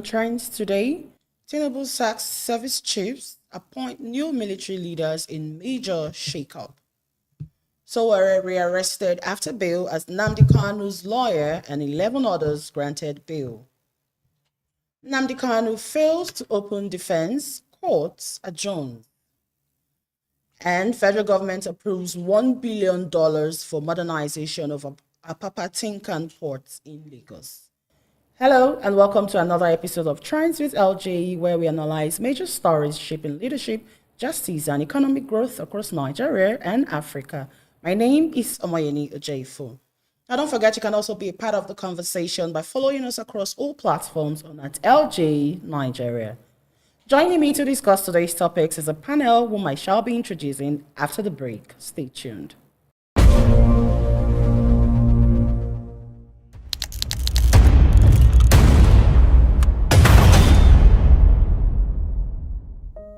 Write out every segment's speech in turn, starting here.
on Trends today. Tinubu sacks service chiefs, appoint new military leaders in major shakeup. Sowore rearrested after bail as Nnamdi Kanu's lawyer and 11 others granted bail. Nnamdi Kanu fails to open defense, courts adjourned. And federal government approves $1 billion for modernization of Apapa Tinkan port in Lagos. Hello and welcome to another episode of TrendsWithLJE, where we analyze major stories shaping leadership, justice, and economic growth across Nigeria and Africa. My name is Omoyele Sowore. Now don't forget you can also be a part of the conversation by following us across all platforms on @LJE Nigeria. Joining me to discuss today's topics is a panel whom I shall be introducing after the break. Stay tuned.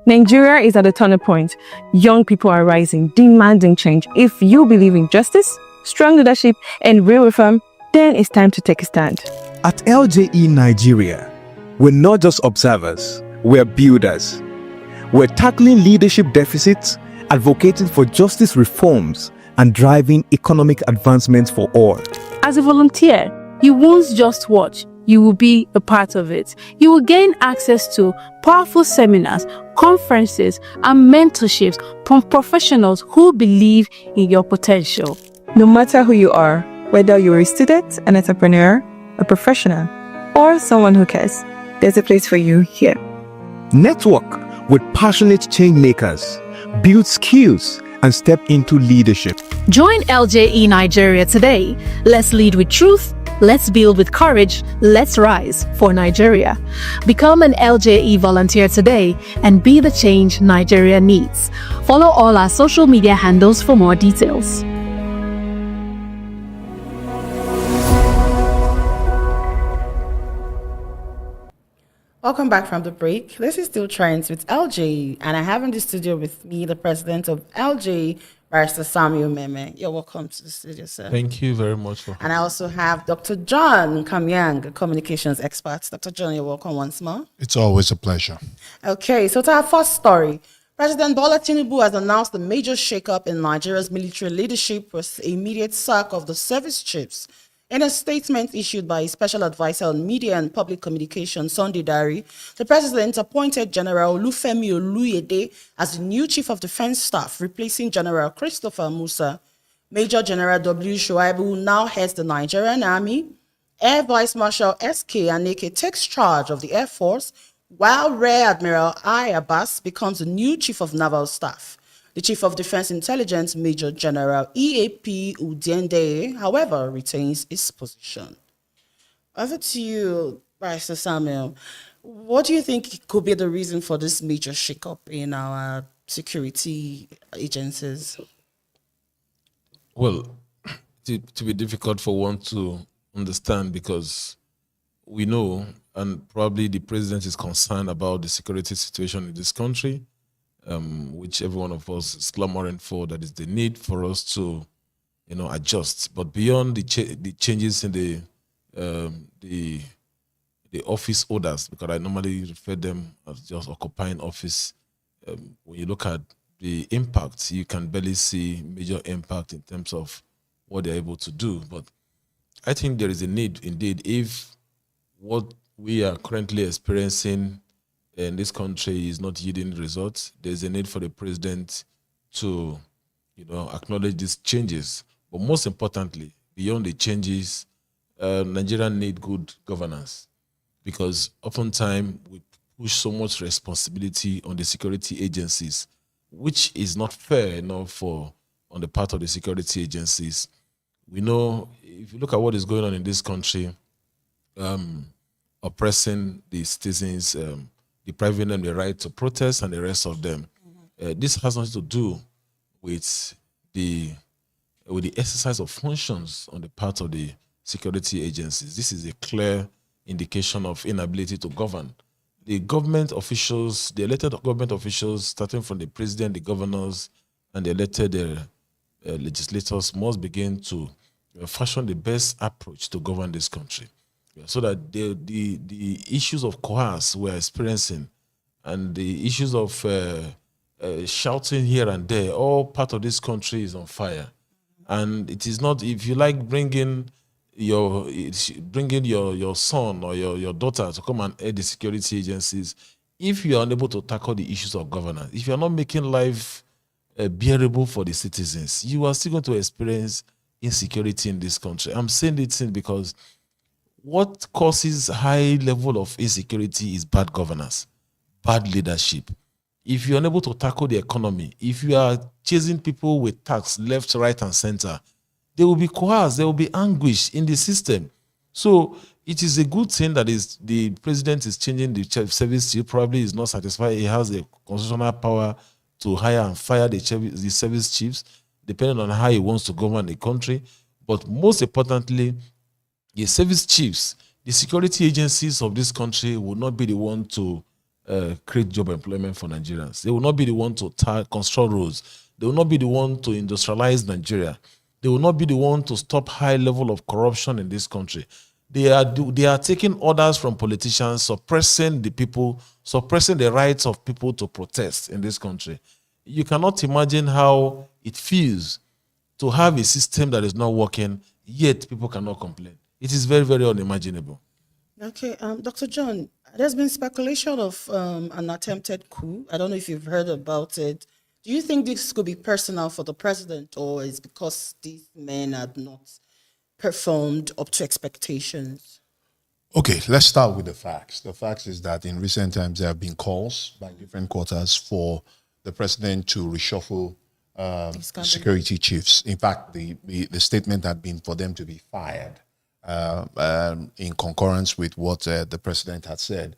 Nigeria is at a turning point. Young people are rising, demanding change. If you believe in justice, strong leadership, and real reform, then it's time to take a stand. At LJE Nigeria, we're not just observers, we're builders. We're tackling leadership deficits, advocating for justice reforms, and driving economic advancements for all. As a volunteer, you won't just watch. You will be a part of it. You will gain access to powerful seminars, conferences, and mentorships from professionals who believe in your potential. No matter who you are, whether you're a student, an entrepreneur, a professional, or someone who cares, there's a place for you here. Network with passionate change makers, build skills, and step into leadership. Join LJE Nigeria today. Let's lead with truth. Let's build with courage. Let's rise for Nigeria. Become an LJE volunteer today and be the change Nigeria needs. Follow all our social media handles for more details. Welcome back from the break. This is still Trends with LJE, and I have in the studio with me the president of LJE, Barrister Samuel Meme. You're welcome to the studio, sir. Thank you very much for And I also have Dr. John Kamyang, a communications expert. Dr. John, you're welcome once more. It's always a pleasure. Okay, so to our first story. President Bola Tinubu has announced a major shakeup in Nigeria's military leadership with the immediate sack of the service chiefs. In a statement issued by his special advisor on media and public communication, Sunday Diary, the president appointed General Olufemi Oluyede as the new chief of defense staff, replacing General Christopher Musa. Major General W. Shuaibu now heads the Nigerian Army. Air Vice Marshal S.K. Aneke takes charge of the Air Force, while Rear Admiral I. Abbas becomes the new chief of naval staff. The Chief of Defense Intelligence, Major General E.A.P. Udende, however, retains his position. Over to you, Barrister Samuel. What do you think could be the reason for this major shakeup in our security agencies? Well, to be difficult for one to understand, because we know, and probably the president is concerned about the security situation in this country, which every one of us is clamoring for. That is the need for us to, adjust. But beyond the changes in the office orders, because I normally refer them as just occupying office, when you look at the impact, you can barely see major impact in terms of what they're able to do. But I think there is a need, indeed, if what we are currently experiencing in this country is not yielding results, there's a need for the president to, acknowledge these changes. But most importantly, beyond the changes, Nigeria need good governance, because oftentimes we push so much responsibility on the security agencies, which is not fair enough on the part of the security agencies. We know, if you look at what is going on in this country, oppressing the citizens, depriving them the right to protest and the rest of them. This has nothing to do with the exercise of functions on the part of the security agencies. This is a clear indication of inability to govern. The government officials, the elected government officials, starting from the president, the governors, and the elected legislators, must begin to fashion the best approach to govern this country. so that the issues of coerce we're experiencing and the issues of shouting here and there, all part of this country is on fire. And it is not, if you like bringing your son or your daughter to come and aid the security agencies, if you are unable to tackle the issues of governance, if you are not making life bearable for the citizens, you are still going to experience insecurity in this country. I'm saying this because what causes high level of insecurity is bad governance, bad leadership. If you're unable to tackle the economy, if you are chasing people with tax left, right, and center, there will be coerce, there will be anguish in the system. So it is a good thing that the president is changing the service chief. Probably is not satisfied. He has the constitutional power to hire and fire the service chiefs, depending on how he wants to govern the country. But most importantly, the service chiefs, the security agencies of this country will not be the one to create job employment for Nigerians. They will not be the one to construct roads. They will not be the one to industrialize Nigeria. They will not be the one to stop high level of corruption in this country. They are taking orders from politicians, suppressing the people, suppressing the rights of people to protest in this country. You cannot imagine how it feels to have a system that is not working, yet people cannot complain. It is very, very unimaginable. Okay, Dr. John, there's been speculation of an attempted coup. I don't know if you've heard about it. Do you think this could be personal for the president, or is because these men had not performed up to expectations? Okay, let's start with the facts. The facts is that in recent times there have been calls by different quarters for the president to reshuffle security chiefs. In fact, the statement had been for them to be fired in concurrence with what the president had said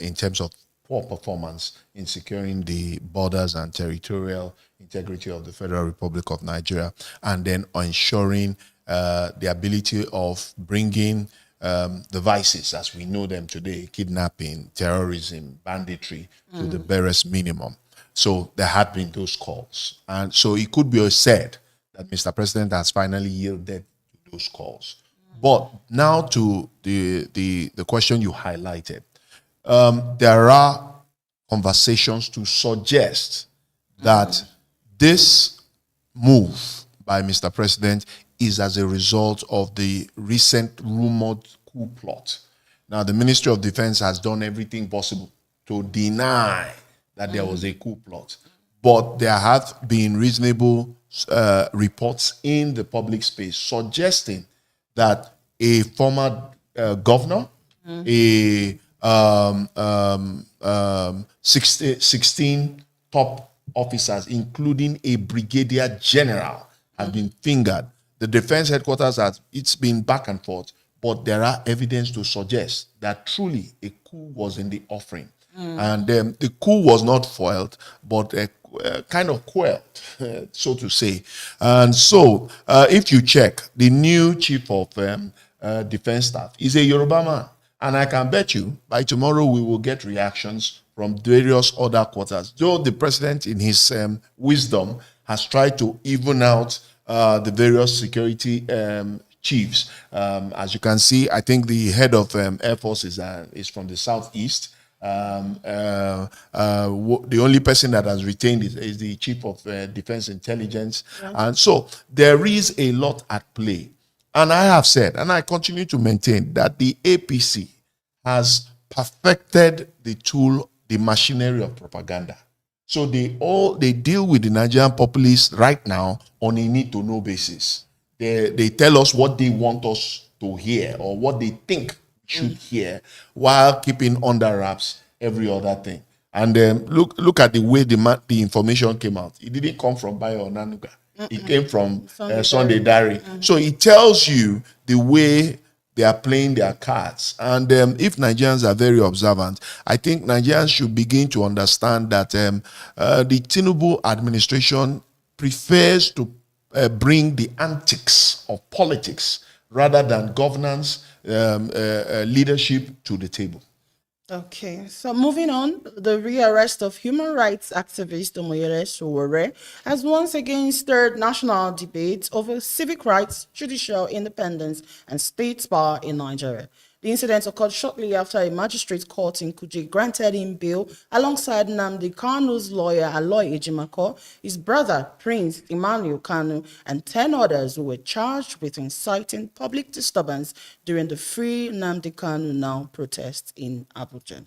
in terms of poor performance in securing the borders and territorial integrity of the Federal Republic of Nigeria, and then ensuring the ability of bringing the vices as we know them today, kidnapping, terrorism, banditry, to the barest minimum. So there had been those calls. And so it could be said that Mr. President has finally yielded to those calls. But now to the question you highlighted. There are conversations to suggest that this move by Mr. President is as a result of the recent rumored coup plot. Now, the Ministry of Defense has done everything possible to deny that there was a coup plot. But there have been reasonable reports in the public space suggesting that a former governor, 16 top officers, including a brigadier general, have been fingered. The defense headquarters it's been back and forth, but there are evidence to suggest that truly a coup was in the offering. And the coup was not foiled, but kind of quelled, so to say. And so, if you check, the new chief of defense staff is a Yoruba man. And I can bet you, by tomorrow, we will get reactions from various other quarters. Though the president, in his wisdom, has tried to even out the various security chiefs. As you can see, I think the head of Air Force is from the southeast. The only person that has retained is the chief of defense intelligence. Yeah. And so there is a lot at play. And I have said, and I continue to maintain, that the APC has perfected the tool, the machinery of propaganda. So they deal with the Nigerian populace right now on a need-to-know basis. They tell us what they want us to hear or what they think should hear, while keeping under wraps every other thing. And look at the way the information came out. It didn't come from Bayo Onanuga. It came from Sunday Diary. So it tells you the way they are playing their cards. And if Nigerians are very observant, I think Nigerians should begin to understand that the Tinubu administration prefers to bring the antics of politics rather than governance, leadership to the table. Okay, so moving on, the rearrest of human rights activist Omoyele Sowore has once again stirred national debates over civic rights, judicial independence, and state power in Nigeria. The incident occurred shortly after a magistrate court in Kuje granted him bail alongside Nnamdi Kanu's lawyer Aloy Ejimako, his brother Prince Emmanuel Kanu, and 10 others who were charged with inciting public disturbance during the Free Nnamdi Kanu Now protest in Abuja.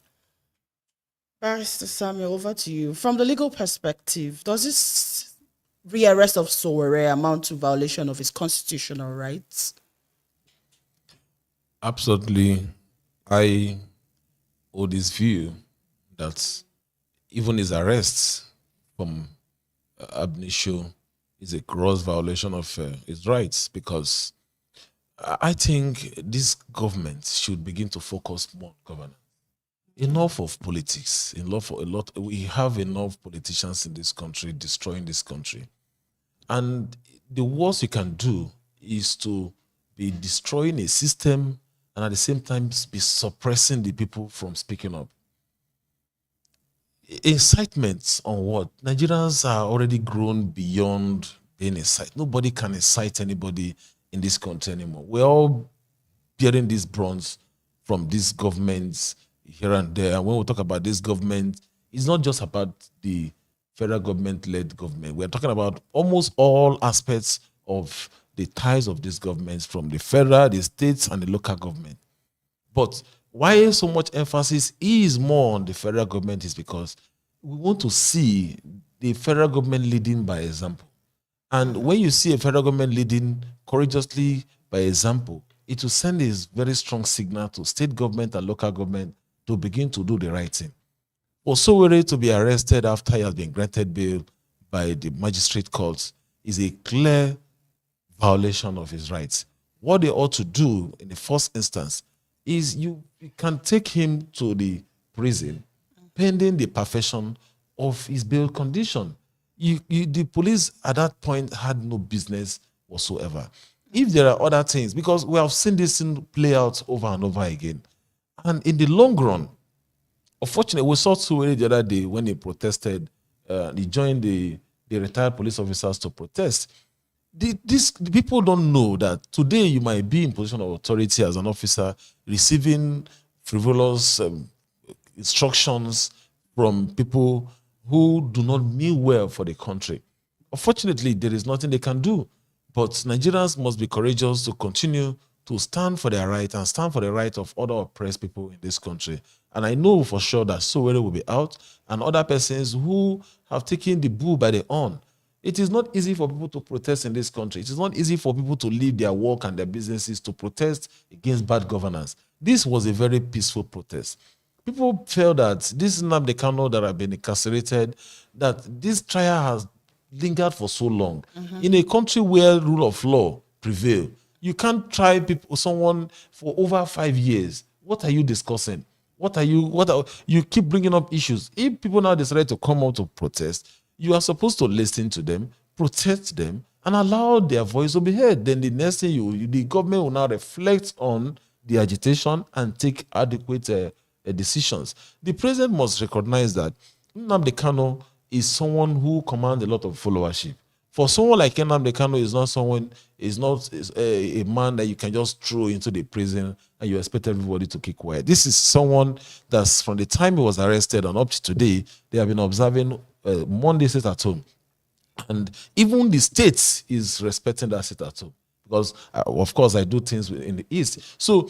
Barrister Samuel, over to you. From the legal perspective, does this rearrest of Sowore amount to violation of his constitutional rights? Absolutely. I hold this view that even his arrests from ab initio is a gross violation of his rights, because I think this government should begin to focus more on governance. Enough of politics. We have enough politicians in this country destroying this country. And the worst you can do is to be destroying a system and at the same time be suppressing the people from speaking up. Incitements on what? Nigerians are already grown beyond being incited. Nobody can incite anybody in this country anymore. We're all bearing this bronze from these governments here and there. And when we talk about this government, it's not just about the federal government-led government. We're talking about almost all aspects of the ties of these governments, from the federal, the states, and the local government. But why so much emphasis is more on the federal government is because we want to see the federal government leading by example. And when you see a federal government leading courageously by example, it will send a very strong signal to state government and local government to begin to do the right thing. For Sowore to be arrested after he has been granted bail by the magistrate courts is a clear violation of his rights. What they ought to do in the first instance is you can take him to the prison pending the perfection of his bail condition. The police at that point had no business whatsoever. If there are other things, because we have seen this thing play out over and over again, and in the long run, unfortunately, we saw Sowore the other day when he protested. He joined the retired police officers to protest. The people don't know that today you might be in position of authority as an officer, receiving frivolous instructions from people who do not mean well for the country. Unfortunately, there is nothing they can do. But Nigerians must be courageous to continue to stand for their right and stand for the right of other oppressed people in this country. And I know for sure that Sowore will be out, and other persons who have taken the bull by the horn. It is not easy for people to protest in this country. It is not easy for people to leave their work and their businesses to protest against bad governance. This was a very peaceful protest. People felt that this Nnamdi Kanu that have been incarcerated, that this trial has lingered for so long. In a country where rule of law prevail, you can't try someone for over 5 years. What are you discussing? You keep bringing up issues. If people now decide to come out to protest, you are supposed to listen to them, protect them, and allow their voice to be heard. Then the next thing the government will now reflect on the agitation and take adequate decisions. The president must recognize that Nnamdi Kanu is someone who commands a lot of followership. For someone like Nnamdi Kanu is not a man that you can just throw into the prison and you expect everybody to keep quiet. This is someone that's, from the time he was arrested and up to today, they have been observing Monday sit at home. And even the state is respecting that sit at home. Because, of course, I do things in the East. So,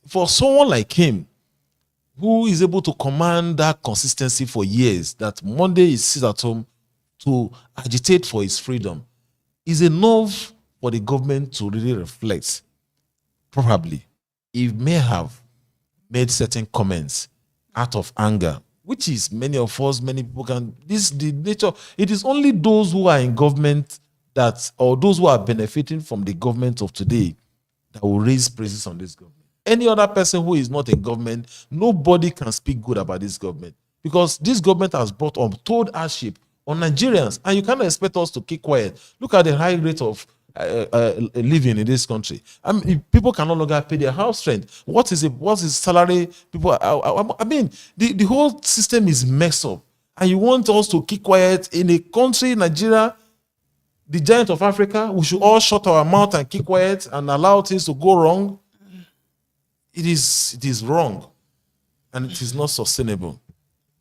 for someone like him, who is able to command that consistency for years, that Monday he sits at home to agitate for his freedom, is enough for the government to really reflect. Probably, he may have made certain comments out of anger, which is many people can. The nature. It is only those who are in government or those who are benefiting from the government of today that will raise praises on this government. Any other person who is not in government, nobody can speak good about this government, because this government has brought untold hardship on Nigerians, and you cannot expect us to keep quiet. Look at the high rate of living in this country. I mean, if people can no longer pay their house rent. What is salary? People, I mean, the whole system is messed up. And you want us to keep quiet in a country, Nigeria, the giant of Africa? We should all shut our mouth and keep quiet and allow things to go wrong. It is wrong, and it is not sustainable.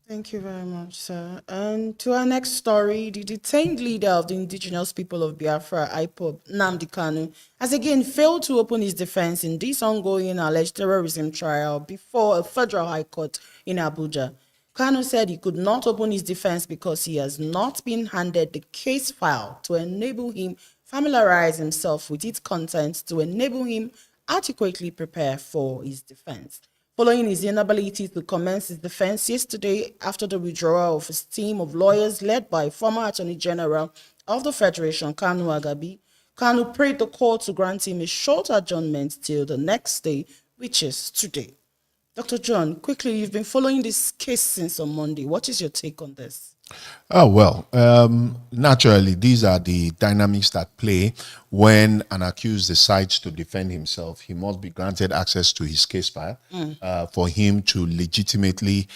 Thank you very much, sir. And to our next story, the detained leader of the Indigenous People of Biafra, IPOB, Nnamdi Kanu, has again failed to open his defense in this ongoing alleged terrorism trial before a federal high court in Abuja. Kanu said he could not open his defense because he has not been handed the case file to enable him familiarize himself with its contents to enable him adequately prepare for his defense. Following his inability to commence his defense yesterday after the withdrawal of his team of lawyers led by former Attorney General of the Federation, Kanu Agabi, Kanu prayed the court to grant him a short adjournment till the next day, which is today. Dr. John, quickly, you've been following this case since on Monday. What is your take on this? Oh, well, naturally, these are the dynamics that play when an accused decides to defend himself. He must be granted access to his case file for him to legitimately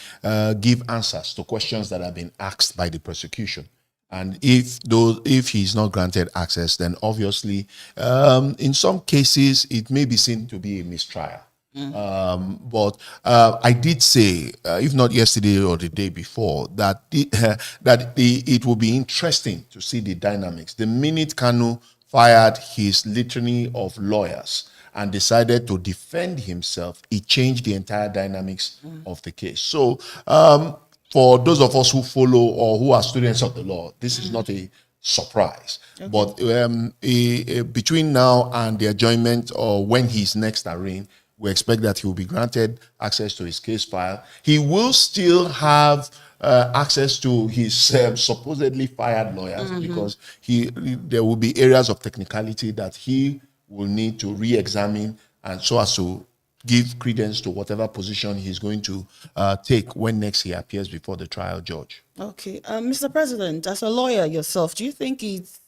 give answers to questions that have been asked by the prosecution. And if he's not granted access, then obviously, in some cases, it may be seen to be a mistrial. But I did say, if not yesterday or the day before, that it will be interesting to see the dynamics. The minute Kanu fired his litany of lawyers and decided to defend himself, it changed the entire dynamics of the case. So for those of us who follow or who are students of the law, this is not a surprise. Okay. But between now and the adjournment or when he's next arraigned, we expect that he will be granted access to his case file. He will still have access to his supposedly fired lawyers because there will be areas of technicality that he will need to re-examine and so as to give credence to whatever position he's going to take when next he appears before the trial judge. Okay. Mr. President, as a lawyer yourself, do you think it's,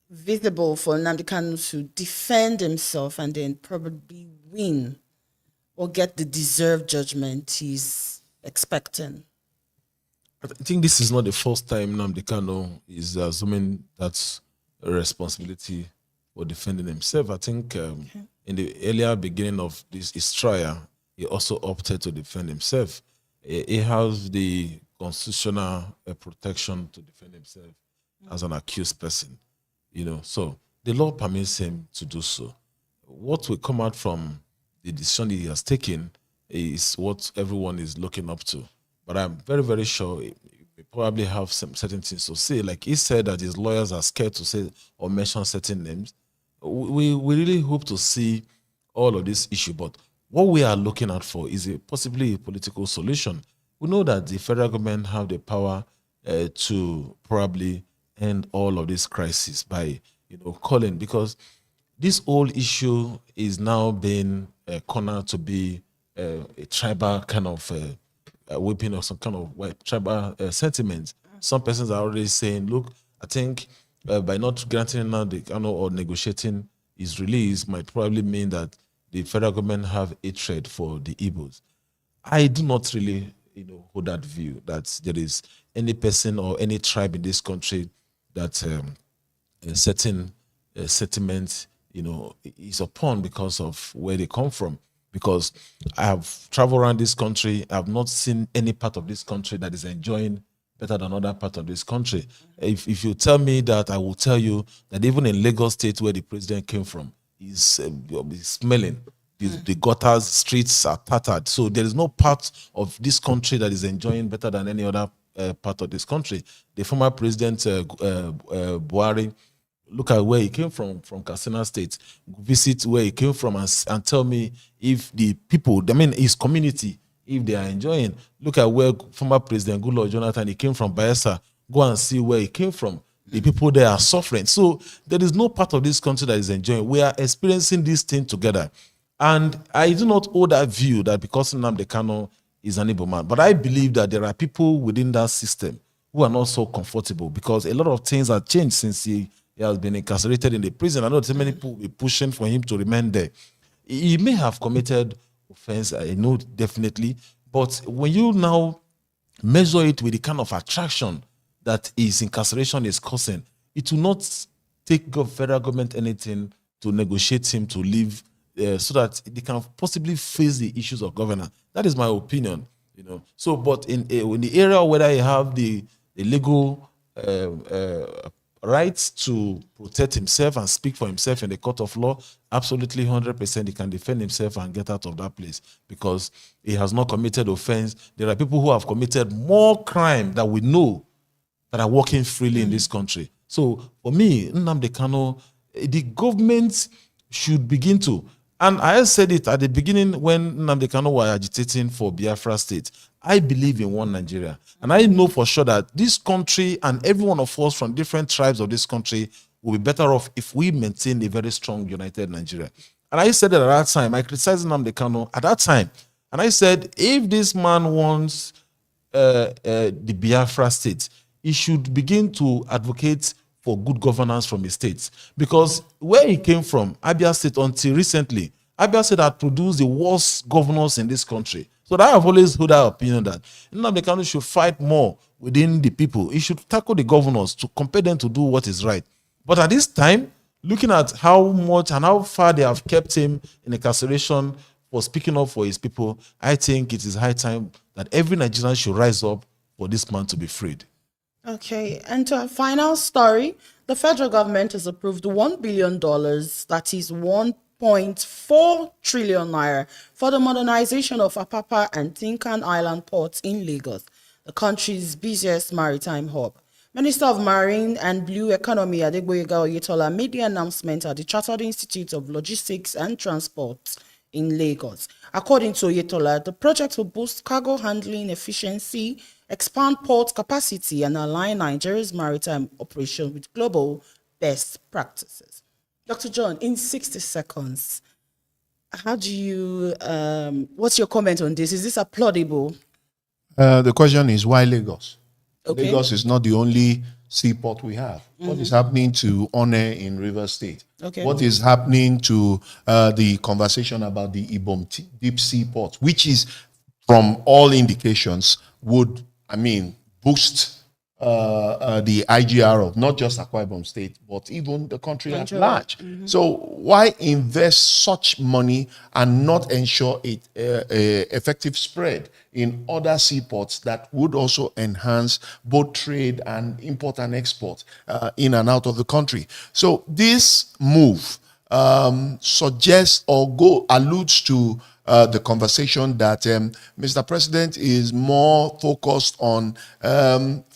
visible for Nnamdi Kanu to defend himself and then probably win or get the deserved judgment he's expecting? I think this is not the first time Nnamdi Kanu is assuming that responsibility for defending himself. I think in the earlier beginning of his trial, he also opted to defend himself. He has the constitutional protection to defend himself as an accused person. So the law permits him to do so. What will come out from the decision he has taken is what everyone is looking up to. But I'm very, very sure he probably have some certain things to say. Like he said that his lawyers are scared to say or mention certain names. We really hope to see all of this issue. But what we are looking out for is possibly a political solution. We know that the federal government have the power to probably end all of this crisis by, calling, because this whole issue is now being cornered to be a tribal kind of whipping or some kind of tribal sentiment. Some persons are already saying, look, I think by not granting Nnamdi Kanu or negotiating his release might probably mean that the federal government have hatred for the Igbos. I do not really, hold that view that there is any person or any tribe in this country that a certain sentiment, is upon because of where they come from. Because I have traveled around this country, I have not seen any part of this country that is enjoying better than other part of this country. If you tell me that, I will tell you that even in Lagos State, where the president came from, he's smelling. The gutters, streets are tattered. So there is no part of this country that is enjoying better than any other part of this country. The former president, Buhari, look at where he came from Katsina State. Visit where he came from and tell me if the people, his community, if they are enjoying. Look at where former President Goodluck Jonathan, he came from Bayelsa. Go and see where he came from. The people there are suffering. So there is no part of this country that is enjoying. We are experiencing this thing together. And I do not hold that view that because Nnamdi Kanu is an Igbo man. But I believe that there are people within that system who are not so comfortable, because a lot of things have changed since he has been incarcerated in the prison. I know so many people will be pushing for him to remain there. He may have committed offense, I know definitely, but when you now measure it with the kind of attraction that his incarceration is causing, it will not take the federal government anything to negotiate him to leave, so that they can possibly face the issues of governance. That is my opinion, you know. So, but in the area whether you have the legal rights to protect himself and speak for himself in the court of law, absolutely 100% he can defend himself and get out of that place, because he has not committed offense. There are people who have committed more crime that we know that are working freely in this country. So for me, Nnamdi Kanu, the government should begin to, and I said it at the beginning when Nnamdi Kanu was agitating for Biafra state, I believe in one Nigeria. And I know for sure that this country and every one of us from different tribes of this country will be better off if we maintain a very strong, united Nigeria. And I said it at that time. I criticized Nnamdi Kanu at that time. And I said, if this man wants the Biafra state, he should begin to advocate for good governance from his states. Because where he came from, Abia State, until recently, Abia State had produced the worst governors in this country. So I have always held that opinion that Nnamdi Kanu should fight more within the people. He should tackle the governors to compel them to do what is right. But at this time, looking at how much and how far they have kept him in incarceration for speaking up for his people, I think it is high time that every Nigerian should rise up for this man to be freed. Okay, and to our final story, the federal government has approved $1 billion, that is 1.4 trillion naira, for the modernization of Apapa and Tinkan Island ports in Lagos, the country's busiest maritime hub. Minister of Marine and Blue Economy Adegboyega Oyetola made the announcement at the Chartered Institute of Logistics and Transport in Lagos. According to Oyetola, the project will boost cargo handling efficiency, expand port capacity, and align Nigeria's maritime operation with global best practices. Dr. John, in 60 seconds, how do you, what's your comment on this? Is this applaudable? The question is, why Lagos? Okay. Lagos is not the only seaport we have. What is happening to One in River State? Okay. What is happening to the conversation about the Ibom deep sea port, which is, from all indications, would, boost the IGR of not just Akwa Ibom State, but even the country at large. So why invest such money and not ensure it effective spread in other seaports that would also enhance both trade and import and export in and out of the country? So this move suggests or alludes to the conversation that Mr. President is more focused on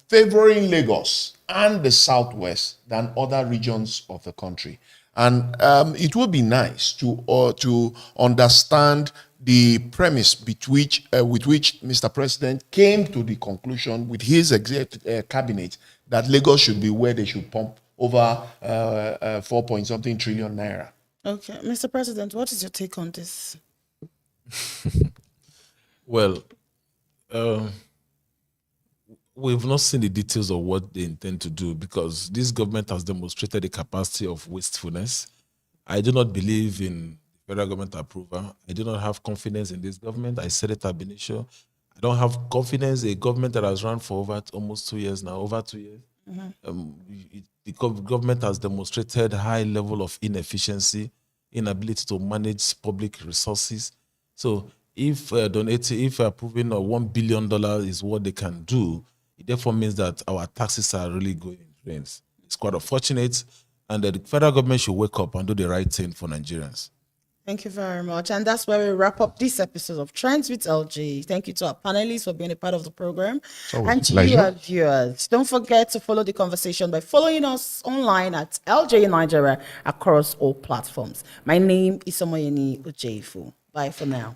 favoring Lagos and the Southwest than other regions of the country. And it would be nice to understand the premise with which Mr. President came to the conclusion with his executive cabinet that Lagos should be where they should pump over 4-point-something trillion naira. Okay, Mr. President, what is your take on this? Well, we've not seen the details of what they intend to do, because this government has demonstrated the capacity of wastefulness. I do not believe in federal government approval. I do not have confidence in this government. I said it at Benicio. I don't have confidence in a government that has run for over almost 2 years now, over 2 years. The government has demonstrated high level of inefficiency, inability to manage public resources. So if approving $1 billion is what they can do, it therefore means that our taxes are really going in drains. It's quite unfortunate, and the federal government should wake up and do the right thing for Nigerians. Thank you very much. And that's where we wrap up this episode of Trends with LJ. Thank you to our panelists for being a part of the program. And to you, our viewers, don't forget to follow the conversation by following us online at LJ Nigeria across all platforms. My name is Omoyele Sowore. Bye for now.